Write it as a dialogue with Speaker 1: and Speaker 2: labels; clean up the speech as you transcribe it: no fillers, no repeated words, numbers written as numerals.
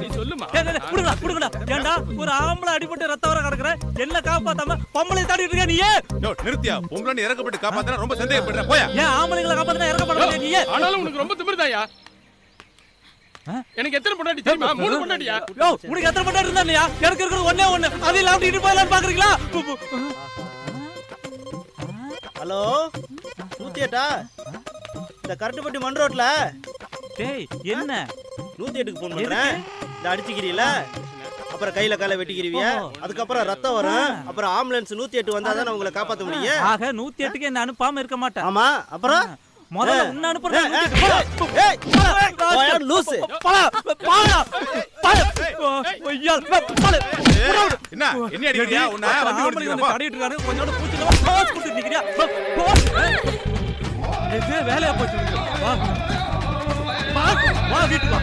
Speaker 1: நீ சொல்லுமா.
Speaker 2: புடுங்கடா. ஏண்டா ஒரு ஆம்பளை அடிபட்டு ரத்தம் வர கிடக்குற, என்ன காப்பாத்தாம பொம்பளை தாடிட்டு இருக்க நீ?
Speaker 3: நிறுத்தியா? பொம்பளை இறக்கப்பட்டு காப்பாத்தனா ரொம்ப சந்தேகப்படுற. போயா.
Speaker 2: ஏன் ஆம்பளைங்களை காப்பாத்தனா இறக்கப்படாத நீ?
Speaker 1: ஆனாலும் உனக்கு ரொம்ப திமிருதாயா? எனக்கு எத்தனை பொண்டாட்டி தெரியுமா? 3 பொண்டாட்டியா?
Speaker 2: உனக்கு எத்தனை பொண்டாட்டி இருந்தா? எனக்கு இருக்கிறது ஒண்ணே ஒண்ணு. அது இல்லாம இடி போயலாம் பாக்குறீங்களா?
Speaker 4: ஹலோ 108 இந்த கரட்டுப்பட்டி மண் ரோட்ல.
Speaker 2: டேய் என்ன
Speaker 4: 108க்கு போன் பண்றேன். இந்த அடிச்சுக்கிறீல, அப்புறம் கையில காலை வெட்டிக்கிறீங்க, அதுக்கப்புறம் ரத்தம் வரும், அப்புறம் ஆம்புலன்ஸ் 108 வந்தாதான் உங்களை காப்பாத்த முடியும்.
Speaker 2: ஆக 108க்கு என்ன அனுப்பாம இருக்க மாட்டேன்.
Speaker 4: ஆமா, அப்புறம்
Speaker 2: முதல்ல உன்ன அனுப்புறேன்.
Speaker 4: லூசு
Speaker 3: என்ன என்ன அடிக்கறியா? உன்னை வண்டி ஓட்டிட்டு
Speaker 2: கடிட்டு இருக்காரு. கொஞ்சோட பூச்சில பாஸ் கொடுத்து நிக்கிறியா? இது வேலையா போச்சு. வா வா வீட்டுக்கு வா.